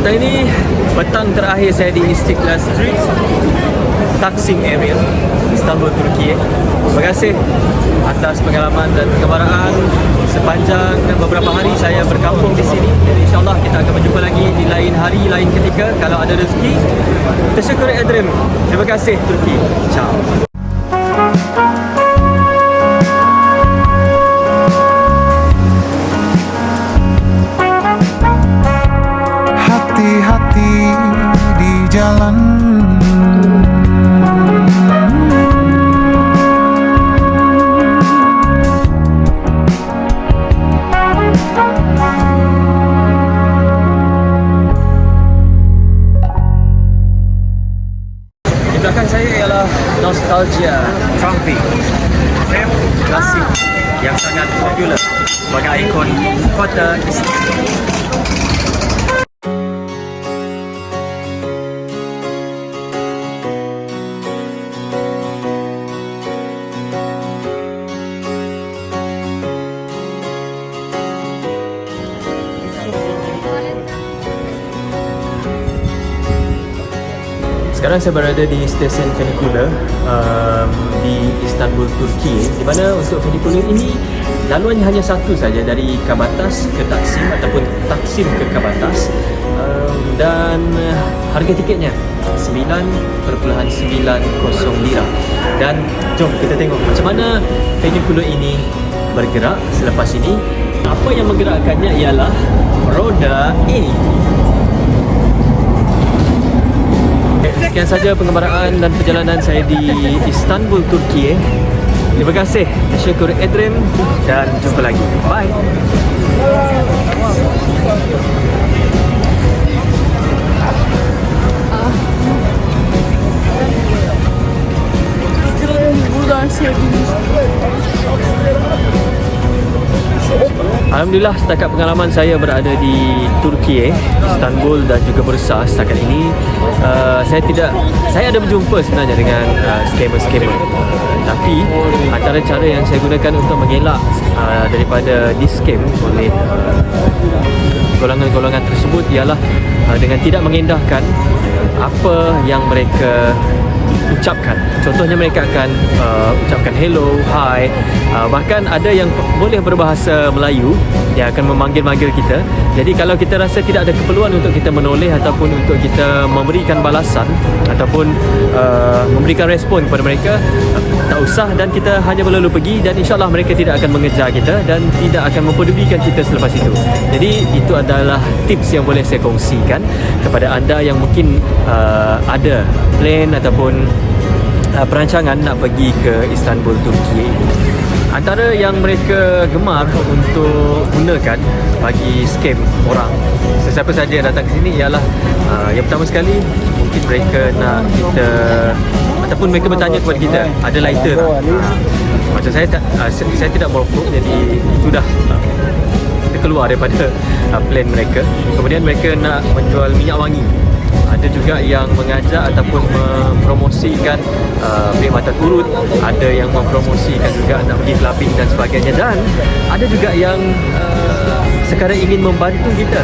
Petang ini petang terakhir saya di Istiqlal Street, Taksim area, Istanbul, Turki. Terima kasih atas pengalaman dan kegembiraan sepanjang beberapa hari saya berkampung di sini. Jadi insyaAllah kita akan berjumpa lagi di lain hari, lain ketika kalau ada rezeki. Tesyukur ederim. Terima kasih Turki. Ciao. Hati-hati di jalan, di belakang saya ialah Nostalgia Trophy, frame klasik yang sangat popular sebagai ikon kota Istanbul. Sekarang saya berada di stesen Fenikula di Istanbul, Turki, di mana untuk Fenikula ini laluannya hanya satu saja dari Kabataş ke Taksim ataupun Taksim ke Kabataş, dan harga tiketnya 9.90 lira. Dan jom kita tengok macam mana Fenikula ini bergerak selepas ini. Apa yang menggerakkannya ialah roda ini. Sekian saja pengembaraan dan perjalanan saya di Istanbul, Turki. Terima kasih. Teşekkür ederim dan jumpa lagi. Bye. Buradan sevdiğimiz. Alhamdulillah, setakat pengalaman saya berada di Turki, Istanbul dan juga Bursa setakat ini, saya ada berjumpa sebenarnya dengan scammer-scammer, tapi antara cara yang saya gunakan untuk mengelak daripada di-scam oleh golongan-golongan tersebut ialah dengan tidak mengendahkan apa yang mereka ucapkan. Contohnya mereka akan ucapkan hello, hi, bahkan ada yang boleh berbahasa Melayu, dia akan memanggil-manggil kita. Jadi kalau kita rasa tidak ada keperluan untuk kita menoleh ataupun untuk kita memberikan balasan ataupun memberikan respon kepada mereka, tak usah, dan kita hanya berlalu pergi, dan insyaAllah mereka tidak akan mengejar kita dan tidak akan mempedulikan kita selepas itu. Jadi itu adalah tips yang boleh saya kongsikan kepada anda yang mungkin ada plan ataupun perancangan nak pergi ke Istanbul, Turki ini. Antara yang mereka gemar untuk gunakan bagi scam orang, sesiapa saja yang datang ke sini, ialah yang pertama sekali, mungkin mereka nak kita ataupun mereka bertanya kepada kita, ada lighter tak? Macam saya tidak merokok, jadi itu dah kita keluar daripada plan mereka. Kemudian mereka nak menjual minyak wangi. Ada juga yang mengajak ataupun mempromosikan perkhidmatan urut, ada yang mempromosikan juga nak pergi clubbing dan sebagainya, dan ada juga yang sekadar ingin membantu kita.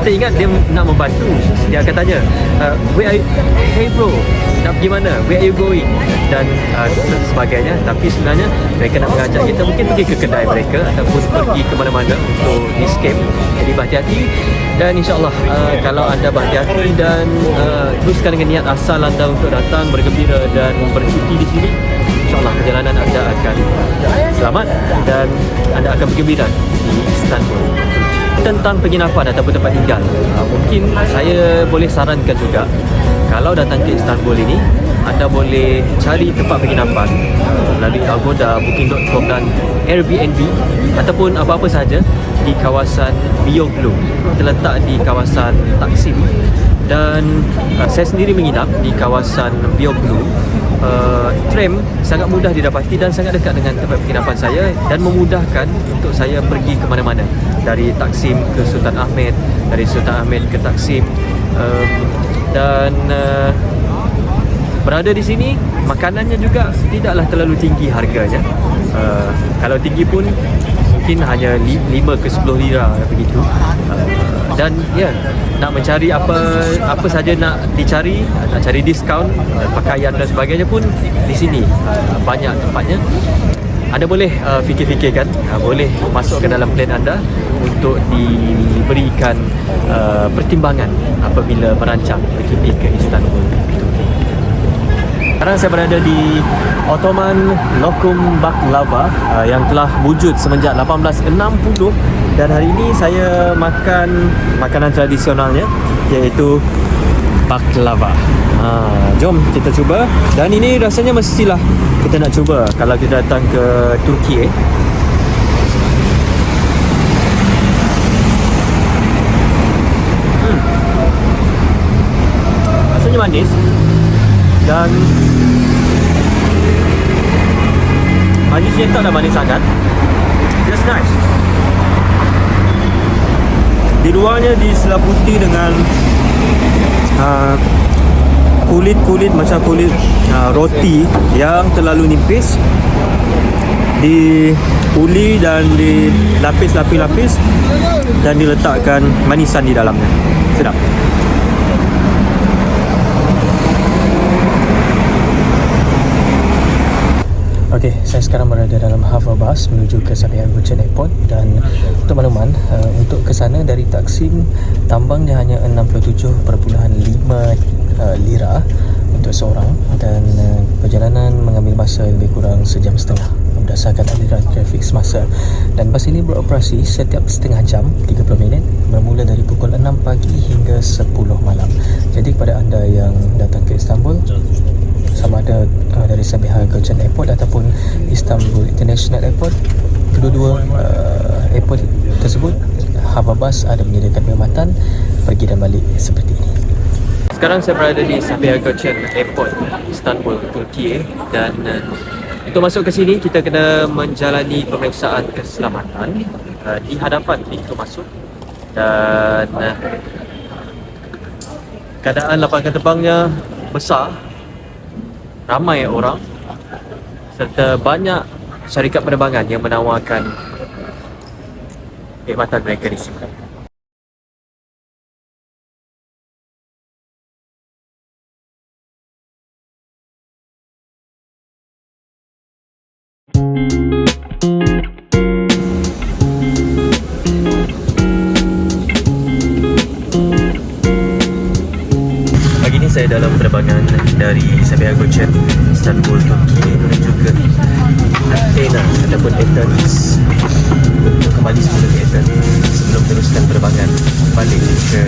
Kita ingat dia nak membantu, dia akan tanya, hey bro, nak pergi mana? Where are you going? Dan sebagainya. Tapi sebenarnya mereka nak mengajak kita mungkin pergi ke kedai mereka ataupun pergi ke mana-mana untuk di-scam. Jadi berhati-hati, dan insyaAllah kalau anda berhati-hati dan teruskan dengan niat asal anda untuk datang bergembira dan bercuti di sini, insyaAllah perjalanan anda akan selamat dan anda akan bergembira di Istanbul. Tentang penginapan ataupun tempat tinggal, mungkin saya boleh sarankan juga, kalau datang ke Istanbul ini, anda boleh cari tempat penginapan melalui Agoda, Booking.com dan Airbnb ataupun apa-apa sahaja di kawasan Beyoğlu, terletak di kawasan Taksim. Dan saya sendiri menginap di kawasan Beyoğlu. Tram sangat mudah didapati dan sangat dekat dengan tempat penginapan saya, dan memudahkan untuk saya pergi ke mana-mana, dari Taksim ke Sultan Ahmed, dari Sultan Ahmed ke Taksim. Dan berada di sini, makanannya juga tidaklah terlalu tinggi harganya. Kalau tinggi pun mungkin hanya 5 ke 10 lira begitu. Dan ya, nak mencari apa saja nak dicari, nak cari diskaun, pakaian dan sebagainya pun di sini banyak tempatnya. Anda boleh fikir-fikirkan, boleh masuk ke dalam plan anda untuk diberikan pertimbangan apabila merancang pergi ke Istanbul. Sekarang saya berada di Ottoman Lokum Baklava yang telah wujud semenjak 1860, dan hari ini saya makan makanan tradisionalnya iaitu baklava. Jom kita cuba, dan ini rasanya mestilah kita nak cuba kalau kita datang ke Turki. Rasanya manis dan manisnya tak ada manis sangat, just nice. Di luarnya diselaputi dengan kulit-kulit macam kulit roti yang terlalu nipis, diuli dan dilapis-lapis-lapis dan diletakkan manisan di dalamnya. Sedap. Okey, saya sekarang berada dalam hover bus menuju ke Sabiha Gökçen Airport, dan untuk makluman, untuk ke sana dari Taksim tambangnya hanya 67.5 lira untuk seorang, dan perjalanan mengambil masa lebih kurang sejam setengah berdasarkan aliran trafik semasa. Dan bas ini beroperasi setiap setengah jam 30 minit bermula dari pukul 6 pagi hingga 10 malam. Jadi kepada anda yang datang ke Istanbul, sama ada dari Sabiha Gökçen Airport ataupun Istanbul International Airport, kedua-dua airport tersebut, Havabus ada menyediakan perkhidmatan pergi dan balik seperti ini. Sekarang saya berada di Sabiha Gökçen Airport, Istanbul, Turki, dan untuk masuk ke sini kita kena menjalani pemeriksaan keselamatan di hadapan pintu masuk, dan keadaan lapangan terbangnya besar, ramai orang serta banyak syarikat penerbangan yang menawarkan perkhidmatan mereka di sini. Pagi ni saya dalam penerbangan dari Sabiha Gökçen, Istanbul, Turki menuju ke Athena ataupun Athens untuk kembali sebelum Athens sebelum teruskan penerbangan balik ke